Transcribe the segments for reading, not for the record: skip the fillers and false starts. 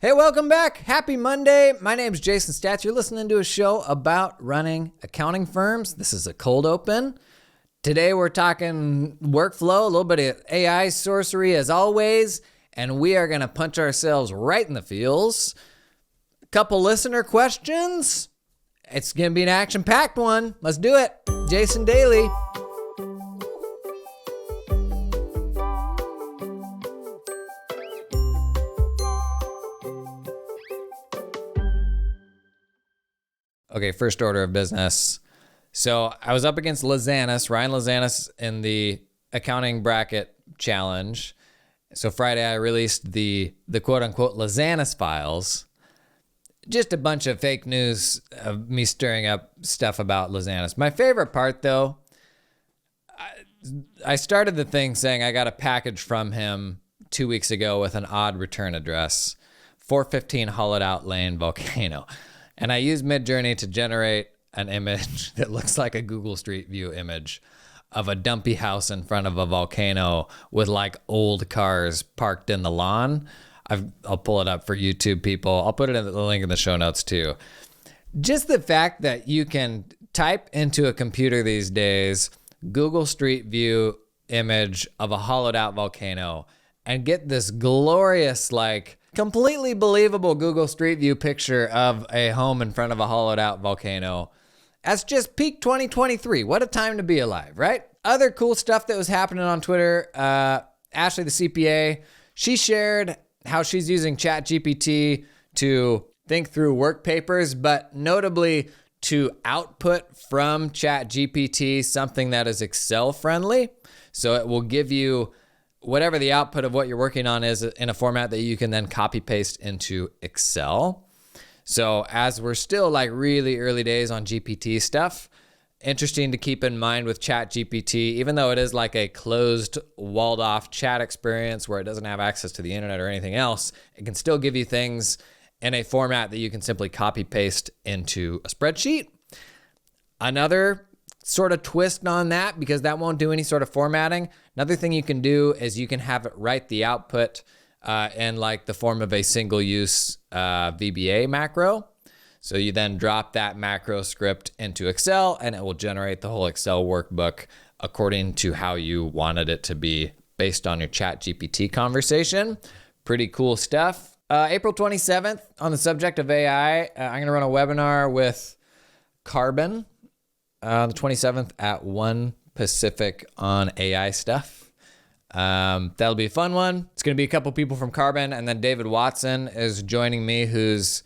Hey, welcome back. Happy Monday. My name is Jason Statz. You're listening to a show about running accounting firms. This is a cold open. Today we're talking workflow, a little bit of AI sorcery as always, and we are going to punch ourselves right in the feels. A couple listener questions. It's going to be an action-packed one. Let's do it. Jason Daly. Okay, first order of business. So I was up against Ryan Lazanis in the accounting bracket challenge. So Friday I released the quote unquote Lazanis files. Just a bunch of fake news of me stirring up stuff about Lazanis. My favorite part though, I started the thing saying I got a package from him 2 weeks ago with an odd return address, 415 Hollowed Out Lane, Volcano. And I used Midjourney to generate an image that looks like a Google Street View image of a dumpy house in front of a volcano with like old cars parked in the lawn. I'll pull it up for YouTube people. I'll put it in the link in the show notes too. Just the fact that you can type into a computer these days, Google Street View image of a hollowed out volcano and get this glorious, like, completely believable Google Street View picture of a home in front of a hollowed out volcano. That's just peak 2023. What a time to be alive, right? Other cool stuff that was happening on Twitter. Ashley, the CPA, she shared how she's using ChatGPT to think through work papers, but notably to output from ChatGPT something that is Excel friendly. So it will give you whatever the output of what you're working on is in a format that you can then copy paste into Excel. So as we're still like really early days on GPT stuff, interesting to keep in mind with ChatGPT, even though it is like a closed, walled off chat experience where it doesn't have access to the internet or anything else, it can still give you things in a format that you can simply copy paste into a spreadsheet. Another sort of twist on that, because that won't do any sort of formatting. Another thing you can do is you can have it write the output in like the form of a single use VBA macro. So you then drop that macro script into Excel and it will generate the whole Excel workbook according to how you wanted it to be based on your ChatGPT conversation. Pretty cool stuff. April 27th, on the subject of AI, I'm going to run a webinar with Carbon on the 27th at 1 Pacific on AI stuff. That'll be a fun one. It's going to be a couple people from Carbon, and then David Watson is joining me, who's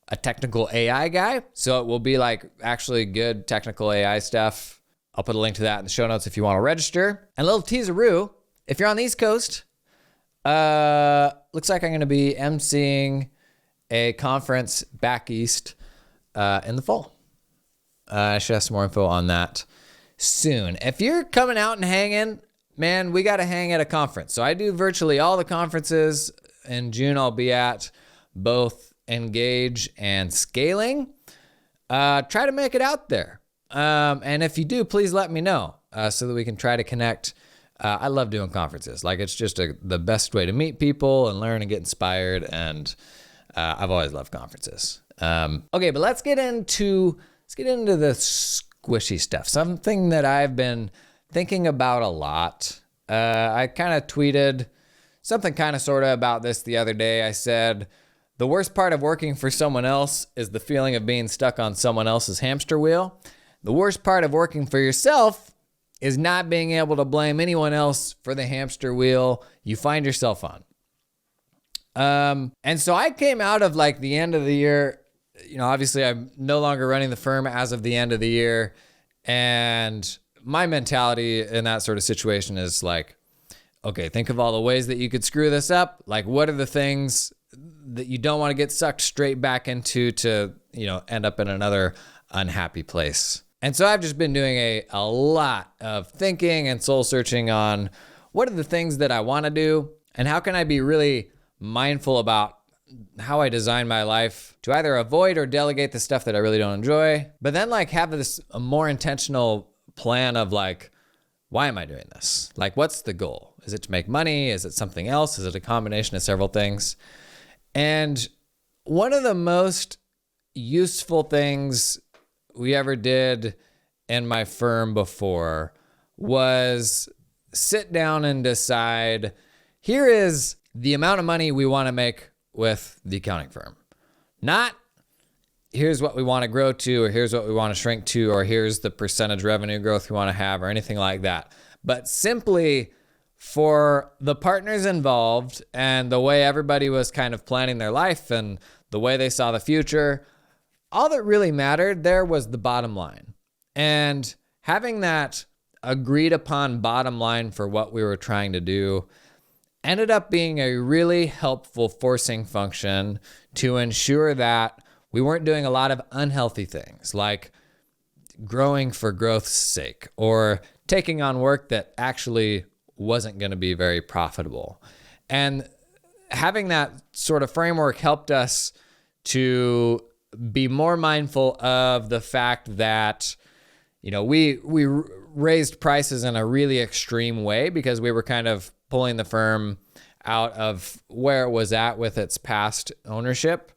a technical AI guy. So it will be like actually good technical AI stuff. I'll put a link to that in the show notes if you want to register. And a little teaseroo, if you're on the East Coast, looks like I'm going to be emceeing a conference back east in the fall. I should have some more info on that soon. If you're coming out and hanging, man, we got to hang at a conference. So I do virtually all the conferences. In June, I'll be at both Engage and Scaling. Try to make it out there. And if you do, please let me know so that we can try to connect. I love doing conferences. Like, it's just the best way to meet people and learn and get inspired. And I've always loved conferences. Okay, but let's get into the squishy stuff. Something that I've been thinking about a lot. I kind of tweeted something kind of sort of about this the other day. I said, the worst part of working for someone else is the feeling of being stuck on someone else's hamster wheel. The worst part of working for yourself is not being able to blame anyone else for the hamster wheel you find yourself on. And so I came out of like the end of the year. You know, obviously I'm no longer running the firm as of the end of the year. And my mentality in that sort of situation is like, okay, think of all the ways that you could screw this up. Like, what are the things that you don't want to get sucked straight back into to, you know, end up in another unhappy place? And so I've just been doing a lot of thinking and soul searching on what are the things that I want to do and how can I be really mindful about how I design my life to either avoid or delegate the stuff that I really don't enjoy, but then like have this a more intentional plan of like, why am I doing this? Like, what's the goal? Is it to make money? Is it something else? Is it a combination of several things? And one of the most useful things we ever did in my firm before was sit down and decide, here is the amount of money we want to make with the accounting firm. Not here's what we want to grow to, or here's what we want to shrink to, or here's the percentage revenue growth we want to have, or anything like that. But simply for the partners involved and the way everybody was kind of planning their life and the way they saw the future, all that really mattered there was the bottom line. And having that agreed upon bottom line for what we were trying to do ended up being a really helpful forcing function to ensure that we weren't doing a lot of unhealthy things like growing for growth's sake or taking on work that actually wasn't going to be very profitable. And having that sort of framework helped us to be more mindful of the fact that, we raised prices in a really extreme way because we were kind of pulling the firm out of where it was at with its past ownership.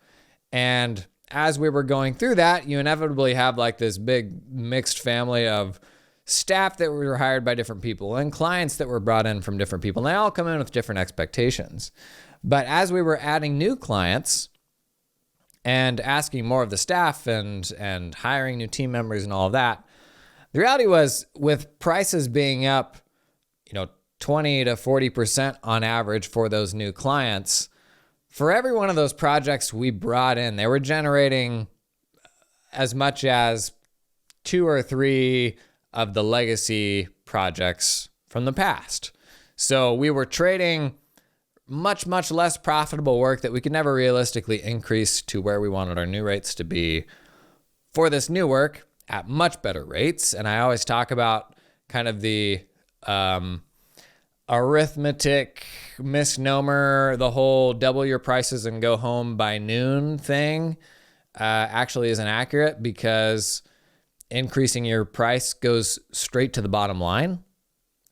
And as we were going through that, you inevitably have like this big mixed family of staff that were hired by different people and clients that were brought in from different people. And they all come in with different expectations. But as we were adding new clients and asking more of the staff and hiring new team members and all of that, the reality was with prices being up, 20 to 40% on average for those new clients, for every one of those projects we brought in, they were generating as much as 2 or 3 of the legacy projects from the past. So we were trading much, much less profitable work that we could never realistically increase to where we wanted our new rates to be for this new work at much better rates. And I always talk about kind of the arithmetic misnomer, the whole double your prices and go home by noon thing actually isn't accurate, because increasing your price goes straight to the bottom line.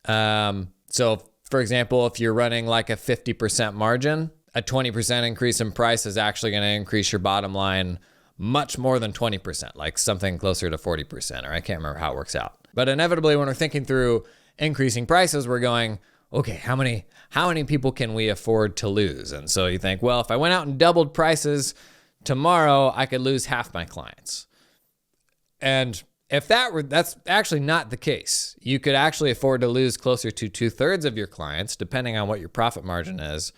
So for example, if you're running like a 50% margin, a 20% increase in price is actually going to increase your bottom line much more than 20%, like something closer to 40%, or I can't remember how it works out. But inevitably, when we're thinking through increasing prices, we're going, okay, how many people can we afford to lose? And so you think, well, if I went out and doubled prices tomorrow, I could lose half my clients. And if that's actually not the case. You could actually afford to lose closer to 2/3 of your clients, depending on what your profit margin is,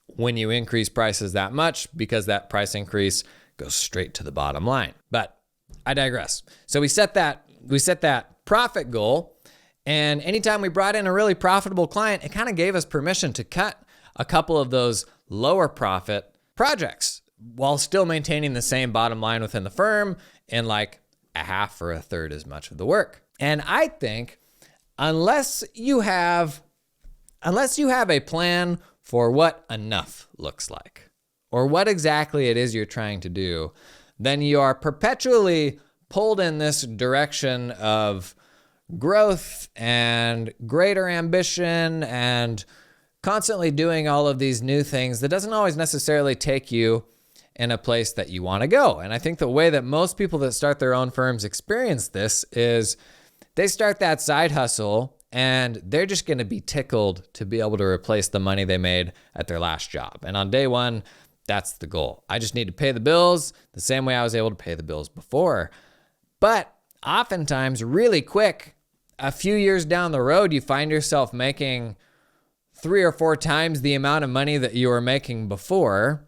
when you increase prices that much, because that price increase goes straight to the bottom line. But I digress. So we set that profit goal, and anytime we brought in a really profitable client, it kind of gave us permission to cut a couple of those lower profit projects while still maintaining the same bottom line within the firm and like a half or a third as much of the work. And I think unless you have a plan for what enough looks like, or what exactly it is you're trying to do, then you are perpetually pulled in this direction of growth and greater ambition and constantly doing all of these new things that doesn't always necessarily take you in a place that you want to go. And I think the way that most people that start their own firms experience this is they start that side hustle and they're just going to be tickled to be able to replace the money they made at their last job. And on day one, that's the goal. I just need to pay the bills the same way I was able to pay the bills before. But oftentimes, really quick, a few years down the road, you find yourself making 3 or 4 times the amount of money that you were making before,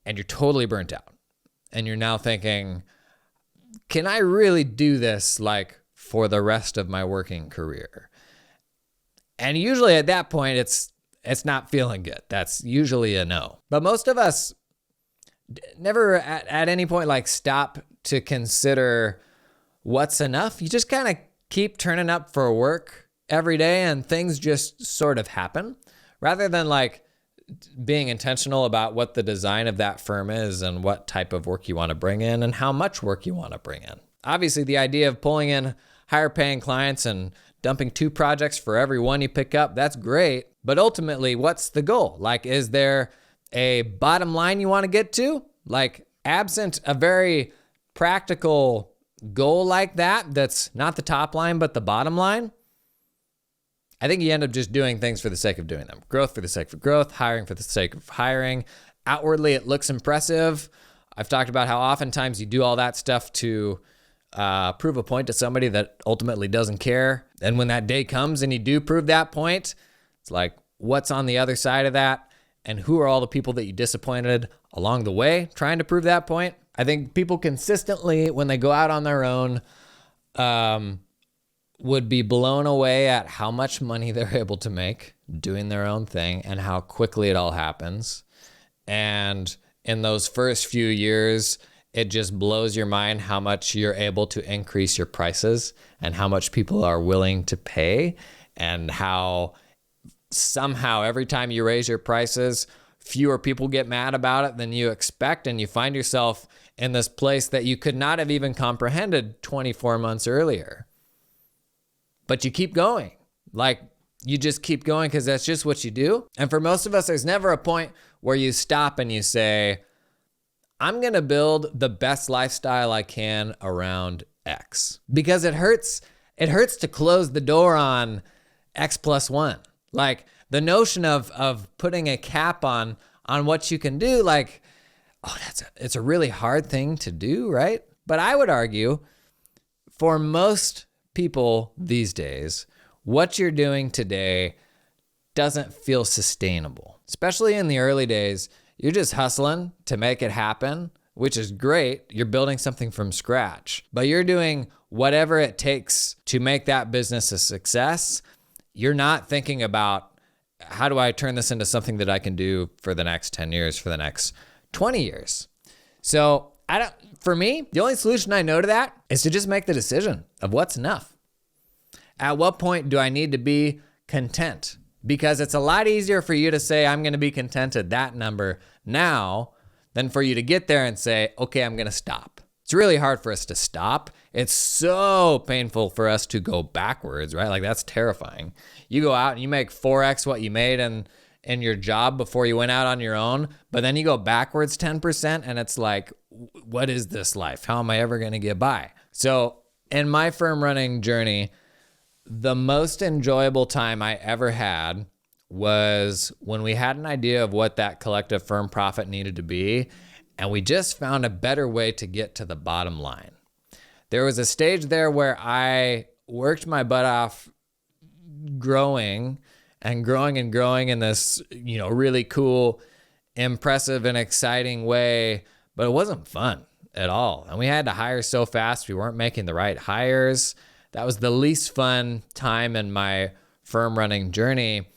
and you're totally burnt out. And you're now thinking, can I really do this like for the rest of my working career? And usually at that point, it's not feeling good. That's usually a no. But most of us never at any point like stop to consider what's enough. You just kind of keep turning up for work every day and things just sort of happen, rather than like being intentional about what the design of that firm is and what type of work you want to bring in and how much work you want to bring in. Obviously, the idea of pulling in higher paying clients and dumping 2 projects for every one you pick up, that's great. But ultimately, what's the goal? Like, is there a bottom line you want to get to, like absent a very practical goal like that, that's not the top line, but the bottom line, I think you end up just doing things for the sake of doing them. Growth for the sake of growth, hiring for the sake of hiring. Outwardly, it looks impressive. I've talked about how oftentimes you do all that stuff to prove a point to somebody that ultimately doesn't care. And when that day comes and you do prove that point, it's like, what's on the other side of that? And who are all the people that you disappointed along the way trying to prove that point? I think people consistently, when they go out on their own, would be blown away at how much money they're able to make doing their own thing and how quickly it all happens. And in those first few years, it just blows your mind how much you're able to increase your prices and how much people are willing to pay, and how somehow every time you raise your prices, fewer people get mad about it than you expect, and you find yourself in this place that you could not have even comprehended 24 months earlier. But you keep going. Like, you just keep going because that's just what you do. And for most of us, there's never a point where you stop and you say, I'm going to build the best lifestyle I can around X. Because it hurts to close the door on X plus one. Like, the notion of putting a cap on what you can do, like, it's a really hard thing to do, right? But I would argue for most people these days, what you're doing today doesn't feel sustainable. Especially in the early days, you're just hustling to make it happen, which is great. You're building something from scratch, but you're doing whatever it takes to make that business a success. You're not thinking about, how do I turn this into something that I can do for the next 10 years, for the next 20 years? So for me, the only solution I know to that is to just make the decision of what's enough. At what point do I need to be content? Because it's a lot easier for you to say, I'm going to be content at that number now, than for you to get there and say, okay, I'm going to stop. It's really hard for us to stop. It's so painful for us to go backwards, right? Like, that's terrifying. You go out and you make 4x what you made in your job before you went out on your own, but then you go backwards 10%, and it's like, what is this life? How am I ever going to get by? So in my firm running journey, the most enjoyable time I ever had was when we had an idea of what that collective firm profit needed to be, and we just found a better way to get to the bottom line. There was a stage there where I worked my butt off growing in this, really cool, impressive and exciting way, but it wasn't fun at all. And we had to hire so fast. We weren't making the right hires. That was the least fun time in my firm running journey.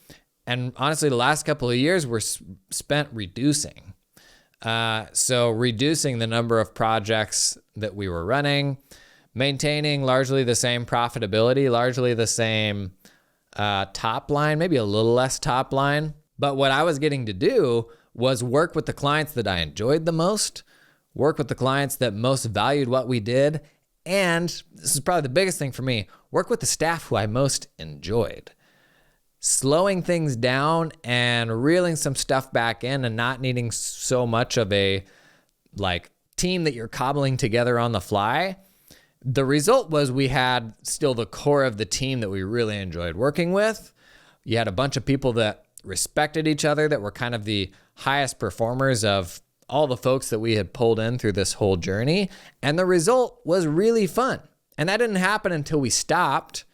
And honestly, the last couple of years were spent reducing. So reducing the number of projects that we were running, maintaining largely the same profitability, largely the same top line, maybe a little less top line. But what I was getting to do was work with the clients that I enjoyed the most, work with the clients that most valued what we did, and this is probably the biggest thing for me, work with the staff who I most enjoyed. Slowing things down and reeling some stuff back in and not needing so much of a team that you're cobbling together on the fly. The result was we had still the core of the team that we really enjoyed working with. You had a bunch of people that respected each other, that were kind of the highest performers of all the folks that we had pulled in through this whole journey. And the result was really fun. And that didn't happen until we stopped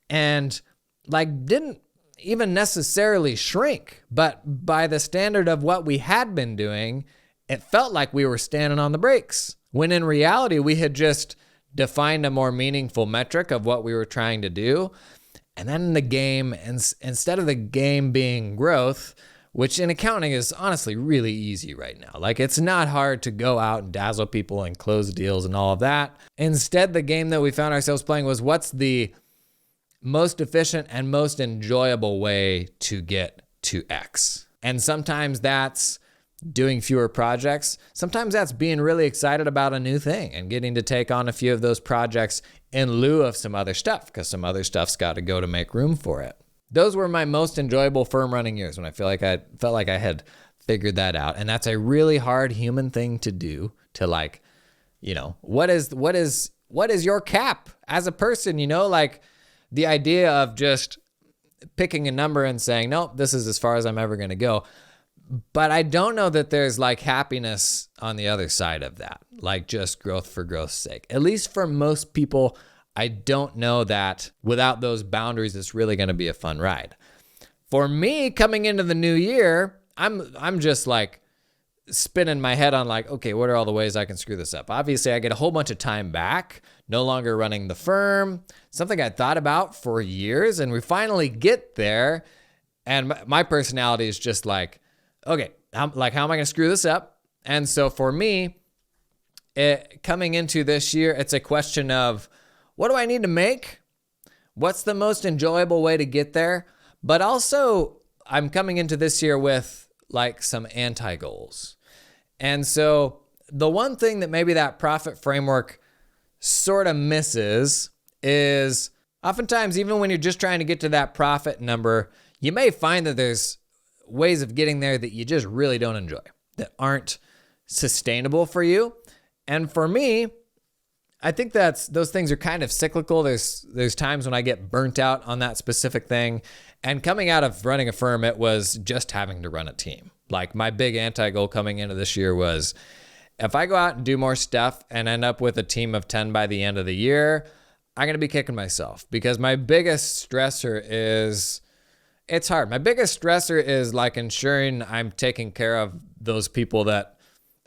and didn't even necessarily shrink. But by the standard of what we had been doing, it felt like we were standing on the brakes, when in reality, we had just defined a more meaningful metric of what we were trying to do. And then the game, instead of the game being growth, which in accounting is honestly really easy right now. It's not hard to go out and dazzle people and close deals and all of that. Instead, the game that we found ourselves playing was, what's the most efficient and most enjoyable way to get to X? And sometimes that's doing fewer projects. Sometimes that's being really excited about a new thing and getting to take on a few of those projects in lieu of some other stuff, because some other stuff's got to go to make room for it. Those were my most enjoyable firm running years, when I felt like I had figured that out. And that's a really hard human thing to do, to like, what is your cap as a person, like the idea of just picking a number and saying, nope, this is as far as I'm ever going to go. But I don't know that there's like happiness on the other side of that, like just growth for growth's sake. At least for most people, I don't know that without those boundaries, it's really going to be a fun ride. For me, coming into the new year, I'm just like spinning my head on like, okay, what are all the ways I can screw this up? Obviously, I get a whole bunch of time back, no longer running the firm, something I thought about for years, and we finally get there. And my personality is just like, okay, how am I going to screw this up? And so for me, coming into this year, it's a question of, what do I need to make? What's the most enjoyable way to get there? But also, I'm coming into this year with like some anti-goals. And so the one thing that maybe that profit framework sort of misses is oftentimes, even when you're just trying to get to that profit number, you may find that there's ways of getting there that you just really don't enjoy, that aren't sustainable for you. And for me, I think those things are kind of cyclical. There's times when I get burnt out on that specific thing. And coming out of running a firm, it was just having to run a team. Like my big anti-goal coming into this year was, if I go out and do more stuff and end up with a team of 10 by the end of the year, I'm going to be kicking myself, because my biggest stressor is, it's hard. My biggest stressor is like ensuring I'm taking care of those people that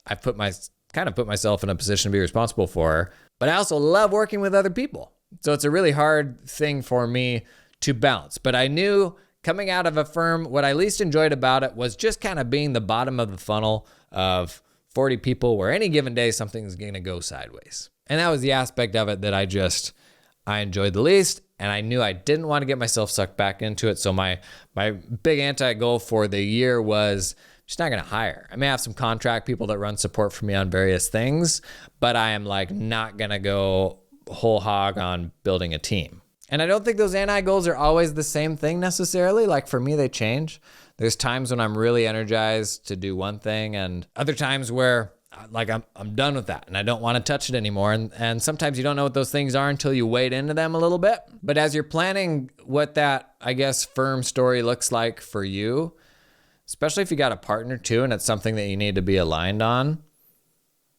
I've put myself in a position to be responsible for. But I also love working with other people. So it's a really hard thing for me to balance. But I knew coming out of a firm, what I least enjoyed about it was just kind of being the bottom of the funnel of 40 people where any given day something's going to go sideways. And that was the aspect of it that I enjoyed the least. And I knew I didn't want to get myself sucked back into it. So my big anti-goal for the year was just not going to hire. I may have some contract people that run support for me on various things, but I am like not going to go whole hog on building a team. And I don't think those anti-goals are always the same thing necessarily. Like for me, they change. There's times when I'm really energized to do one thing, and other times where like I'm done with that and I don't want to touch it anymore. And sometimes you don't know what those things are until you wade into them a little bit. But as you're planning what that, I guess, firm story looks like for you, especially if you got a partner too, and it's something that you need to be aligned on.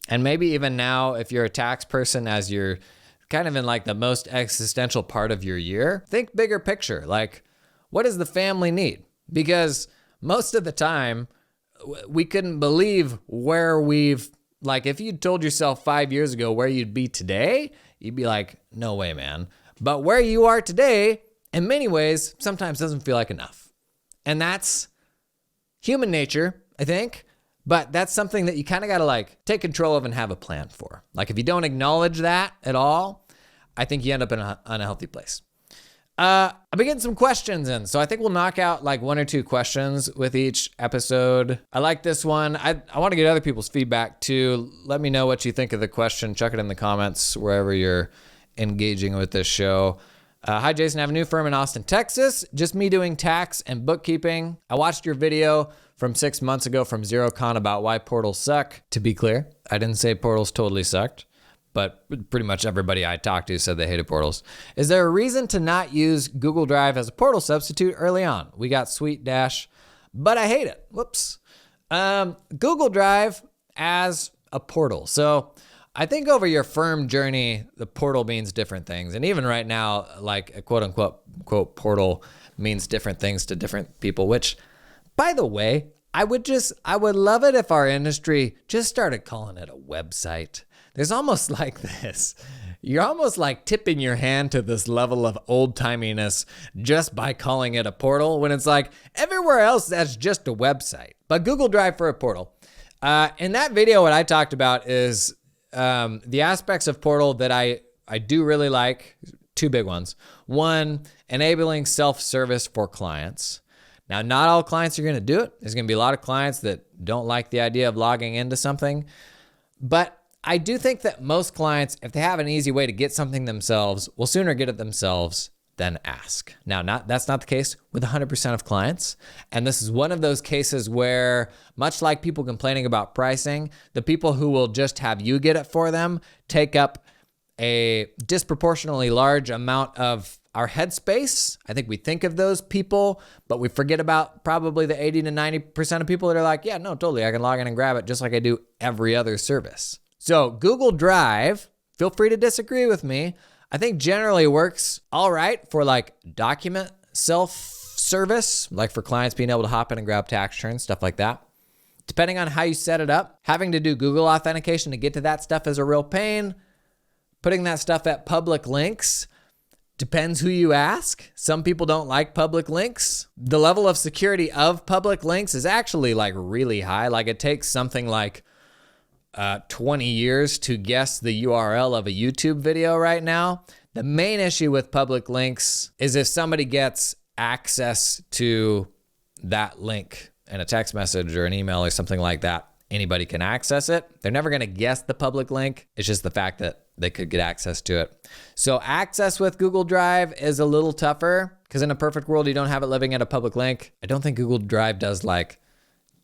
And maybe even now, if you're a tax person, as you're kind of in like the most existential part of your year, think bigger picture. Like, what does the family need? Because most of the time, we couldn't believe where like if you told yourself 5 years ago where you'd be today, you'd be like, no way, man. But where you are today, in many ways, sometimes doesn't feel like enough. And that's human nature, I think. But that's something that you kind of got to like take control of and have a plan for. Like if you don't acknowledge that at all, I think you end up in an unhealthy place. I've been getting some questions in, so I think we'll knock out like 1 or 2 questions with each episode. I like this one. I want to get other people's feedback too. Let me know what you think of the question. Chuck it in the comments wherever you're engaging with this show. Hi, Jason. I have a new firm in Austin, Texas. Just me doing tax and bookkeeping. I watched your video from 6 months ago from XeroCon about why portals suck. To be clear, I didn't say portals totally sucked, but pretty much everybody I talked to said they hated portals. Is there a reason to not use Google Drive as a portal substitute early on? We got Sweet Dash, but I hate it. Whoops. Google Drive as a portal. So I think over your firm journey, the portal means different things. And even right now, like a quote unquote quote portal means different things to different people, which, by the way, I would love it if our industry just started calling it a website. There's almost like this. You're almost like tipping your hand to this level of old-timiness just by calling it a portal, when it's like everywhere else that's just a website. But Google Drive for a portal. In that video, what I talked about is the aspects of portal that I do really like. 2 big ones. 1, enabling self-service for clients. Now, not all clients are going to do it. There's going to be a lot of clients that don't like the idea of logging into something. But I do think that most clients, if they have an easy way to get something themselves, will sooner get it themselves then ask. Now, that's not the case with 100% of clients. And this is one of those cases where, much like people complaining about pricing, the people who will just have you get it for them take up a disproportionately large amount of our headspace. I think we think of those people, but we forget about probably the 80 to 90% of people that are like, yeah, no, totally. I can log in and grab it just like I do every other service. So Google Drive, feel free to disagree with me, I think generally works all right for like document self-service, like for clients being able to hop in and grab tax returns, stuff like that. Depending on how you set it up, having to do Google authentication to get to that stuff is a real pain. Putting that stuff at public links depends who you ask. Some people don't like public links. The level of security of public links is actually like really high. Like it takes something like 20 years to guess the URL of a YouTube video right now. The main issue with public links is if somebody gets access to that link in a text message or an email or something like that, anybody can access it. They're never going to guess the public link. It's just the fact that they could get access to it. So access with Google Drive is a little tougher because in a perfect world, you don't have it living at a public link. I don't think Google Drive does like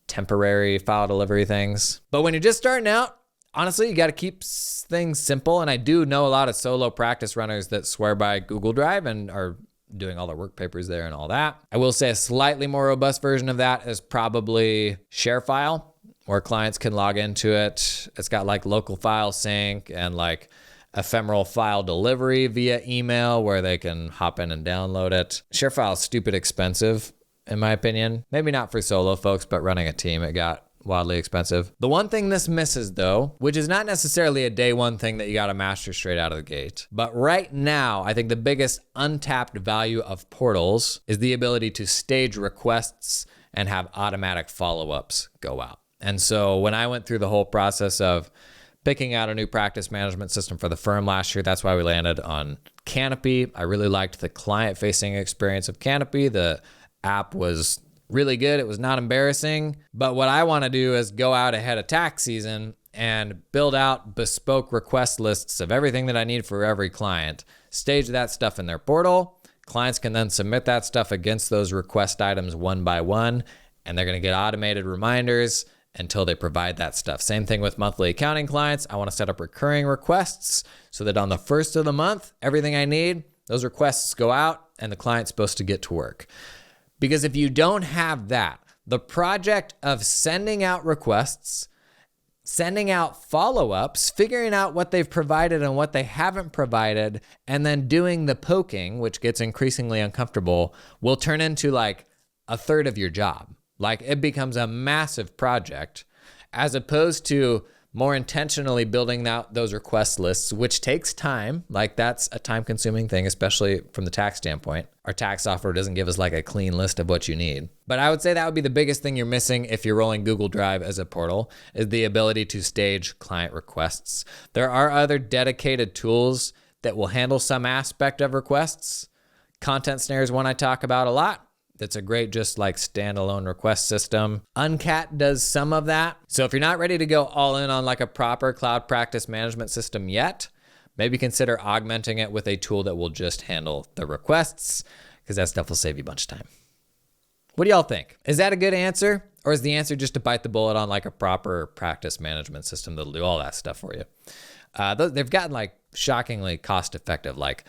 temporary file delivery things. But when you're just starting out, honestly, you got to keep things simple. And I do know a lot of solo practice runners that swear by Google Drive and are doing all their work papers there and all that. I will say a slightly more robust version of that is probably ShareFile, where clients can log into it. It's got like local file sync and like ephemeral file delivery via email where they can hop in and download it. ShareFile is stupid expensive, in my opinion. Maybe not for solo folks, but running a team, it got wildly expensive. The one thing this misses though, which is not necessarily a day one thing that you got to master straight out of the gate, but right now, I think the biggest untapped value of portals is the ability to stage requests and have automatic follow-ups go out. And so when I went through the whole process of picking out a new practice management system for the firm last year, that's why we landed on Canopy. I really liked the client-facing experience of Canopy. The app was really good. It was not embarrassing. But what I want to do is go out ahead of tax season and build out bespoke request lists of everything that I need for every client, stage that stuff in their portal. Clients can then submit that stuff against those request items one by one, and they're going to get automated reminders until they provide that stuff. Same thing with monthly accounting clients. I want to set up recurring requests so that on the first of the month, everything I need, those requests go out and the client's supposed to get to work. Because if you don't have that, the project of sending out requests, sending out follow-ups, figuring out what they've provided and what they haven't provided, and then doing the poking, which gets increasingly uncomfortable, will turn into like a third of your job. Like it becomes a massive project as opposed to more intentionally building out those request lists, which takes time. Like that's a time consuming thing, especially from the tax standpoint. Our tax software doesn't give us like a clean list of what you need. But I would say that would be the biggest thing you're missing if you're rolling Google Drive as a portal is the ability to stage client requests. There are other dedicated tools that will handle some aspect of requests. Content Snare is one I talk about a lot. That's a great just like standalone request system. Uncat does some of that. So if you're not ready to go all in on like a proper cloud practice management system yet, maybe consider augmenting it with a tool that will just handle the requests because that stuff will save you a bunch of time. What do y'all think? Is that a good answer? Or is the answer just to bite the bullet on like a proper practice management system that'll do all that stuff for you? They've gotten like shockingly cost effective. Like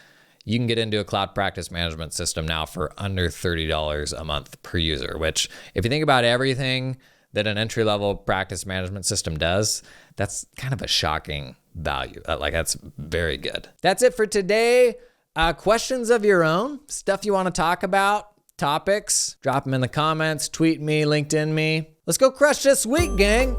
you can get into a cloud practice management system now for under $30 a month per user, which if you think about everything that an entry-level practice management system does, that's kind of a shocking value. Like that's very good. That's it for today. Questions of your own, stuff you want to talk about, topics, drop them in the comments, tweet me, LinkedIn me. Let's go crush this week, gang.